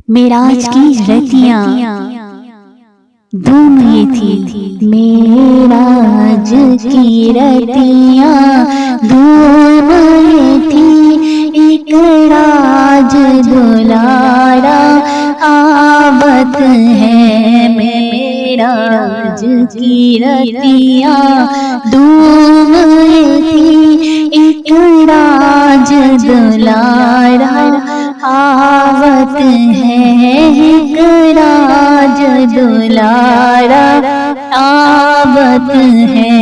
معراج کی رتیاں دھوم یہ تھی، معراج کی رتیاں دھوم یہ تھی، ایک راج دلارا آبت ہے، معراج کی رتیاں دھوم یہ تھی، ایک راج دلارا آوت ہے، ایک راج دلارا آوت ہے۔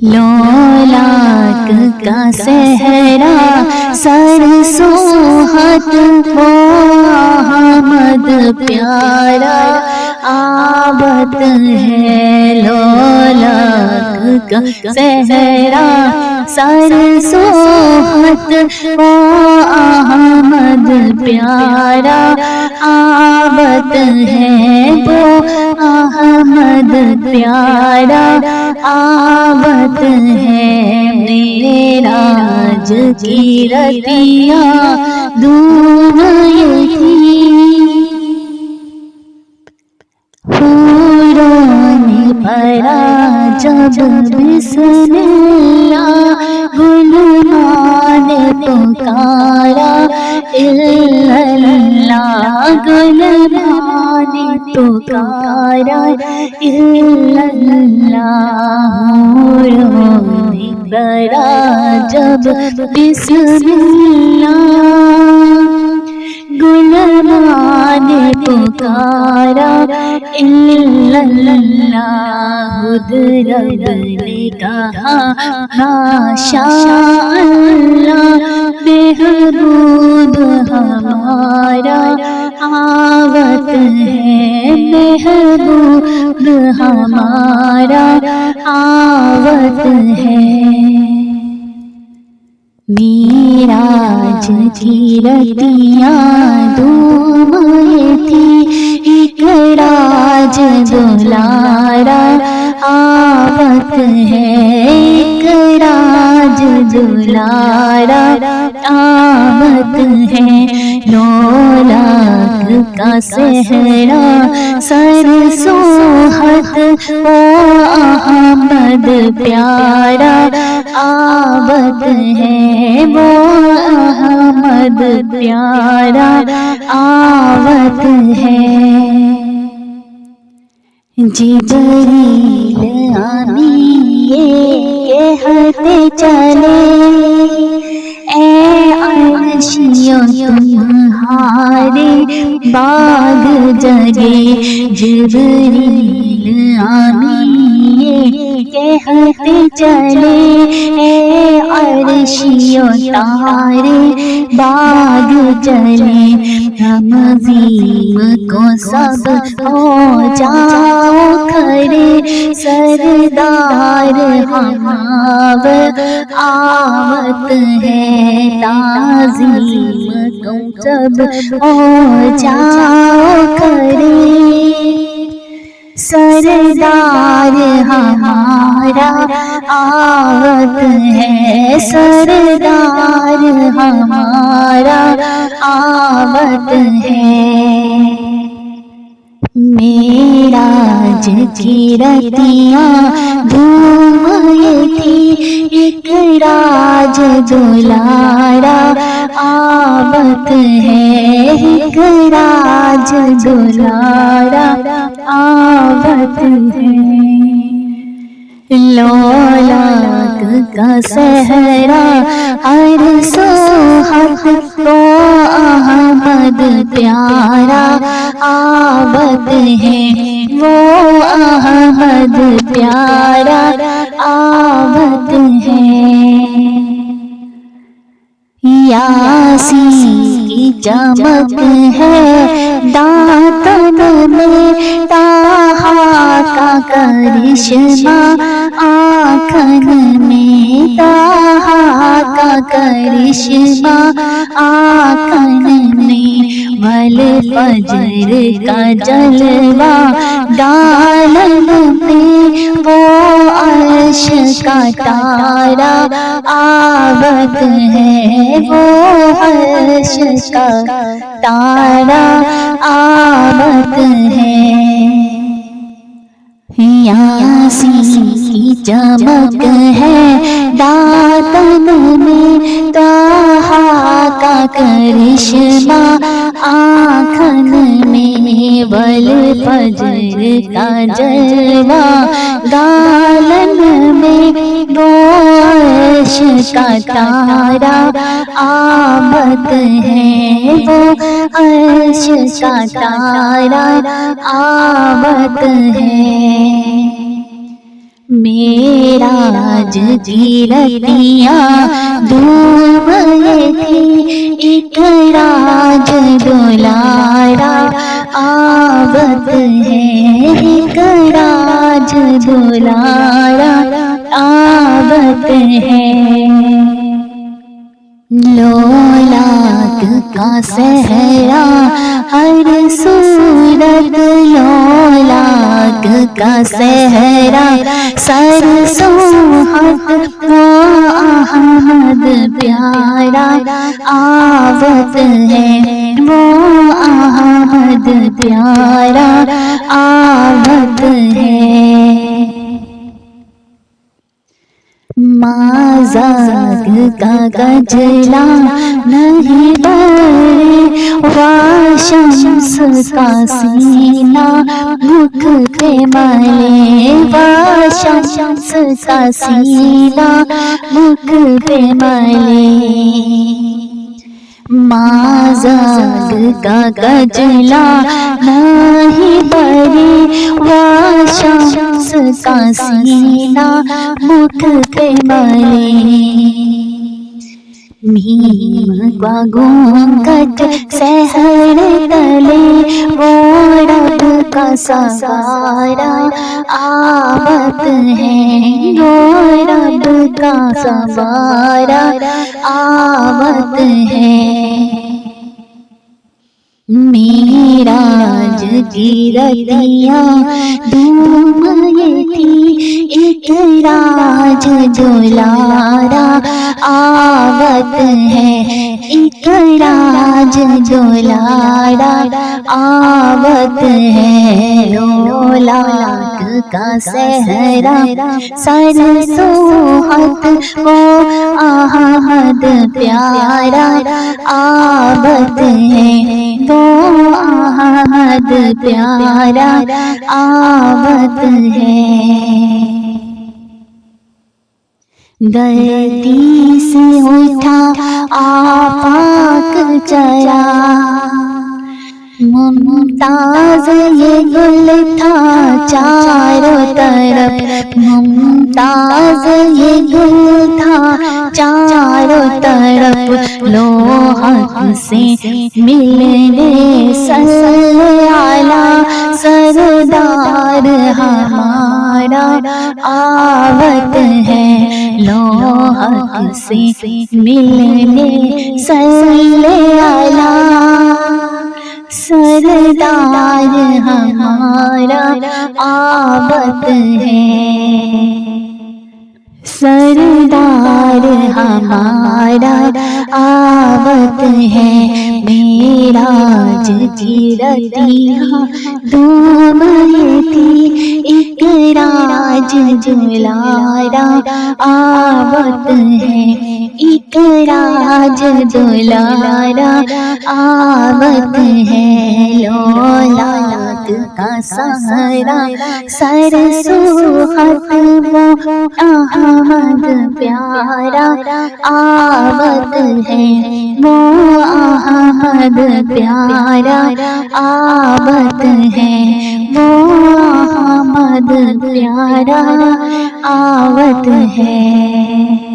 لولاک کا صحرا سرسوہت وہ احمد پیارا آبت ہے، لولاک کا صحرا سرسوہت وہ احمد پیارا آبت ہے، وہ احمد پیارا آبت ہے، معراج کی رتیاں دھوم یہ تھی۔ حوروں نے پڑھا جب بسم اللہ، غلاماں نے پکارا الا اللہ، غلاماں نے پکارا الا اللہ، حوروں نے پڑھا جب بسم اللہ، غلاماں نے پکارا الا اللہ، خود رب نے کہا ماشاء اللہ، محبوب ہمارا آوت ہے، محبوب ہمارا آوت ہے۔ معراج کی رتیاں دھوم یہ تھی، ایک راج دلارا آوت ہے، ایک راج دلارا آوت ہے، لولاک کا صحرا سرسوہت وہ احمد پیارا آوت ہے، وہ احمد پیارا آوت ہے۔ جبریل آمین یہ کہتے چلے، اے عرشیوں تمہارے باغ جگے، جبریل آمین یہ کہتے چلے، اے عرشیوں تمہارے باغ جلے، ہم عظیم کو سب ہو جاؤ کھڑے، سردار ہماو آمد ہے، تعظیم کو سب ہو جاؤ کھڑے، سردار ہمارا آوت ہے، سردار ہمارا آوت ہے۔ معراج کی رتیاں دھوم یہ تھی، ایک راج دلارا آوت ہے، ایک راج دلارا آوت ہے۔ لولاک کا صحرا ہر سوہت وہ احمد پیارا آبد ہے، وہ احمد پیارا آبد ہے۔ یاسین کی چمک ہے داتن میں، طٰہٰ کا کرشمہ آنکھن میں، طٰہٰ کا کرشمہ آنکھن میں، والفجر کا جلوہ ڈالن میں، وہ عرش کا تارا آبد ہے، وہ عرش عرش کا تارا آمد ہے، یاسین کی چمک ہے داتن میں، طٰہٰ کا کرشمہ آنکھن میں، والفجر کا جلوہ گالن میں، وہ عرش کا تارا آمد ہے، وہ عرش کا تارا آمد ہے۔ معراج کی رتیاں دھوم یہ تھی، ایک راج دلارا آمد ہے، ایک راج دلارا آمد ہے۔ لولاک کا صحرا ہر صورت، لولاک کا صحرا سرسوحت، وہ احمد پیارا آمد ہے، وہ احمد پیارا آمد ہے۔ مازاگ کا گجلا نہیں بڑے، واشمس کا سینہ مکھ پہ ملے، واشمس کا سینہ مکھ پہ ملے۔ مازاگ کا گجلا نہیں بڑے، واشمس کا سینہ مکھ پہ ملے۔ میم کا گھونگھٹ سحر تلے، وہ رب کا سوارا آمد ہے، وہ رب کا سوارا آمد ہے۔ معراج کی رتیاں دھوم یہ تھی، ایک راج دلارا آمد ہے، ایک راج دلارا آمد ہے۔ لولاک کا صحرا سرسوحت، وہ احمد پیارا آمد ہے، وہ احمد پیارا آمد ہے۔ دردی سے اٹھا آفاق چلا، ممتاز یہ گل تھا چاروں طرف، ممتاز یہ گل تھا چاروں طرف، لوحق سے ملنے صلی علی سردار ہمارا آمد ہے، لوحق سے ملنے صلی علی سردار ہمارا آمد ہے، سردار ہمارا آمد ہے۔ معراج کی رتیاں دھوم یہ تھی، ایک راج دلارا آمد ہے، ایک راج دلارا آمد ہے۔ لولاک کا سہرا سرسوحت، وہ احمد پیارا آمد ہے، وہ احمد پیارا آمد ہے، وہ احمد پیارا آمد ہے۔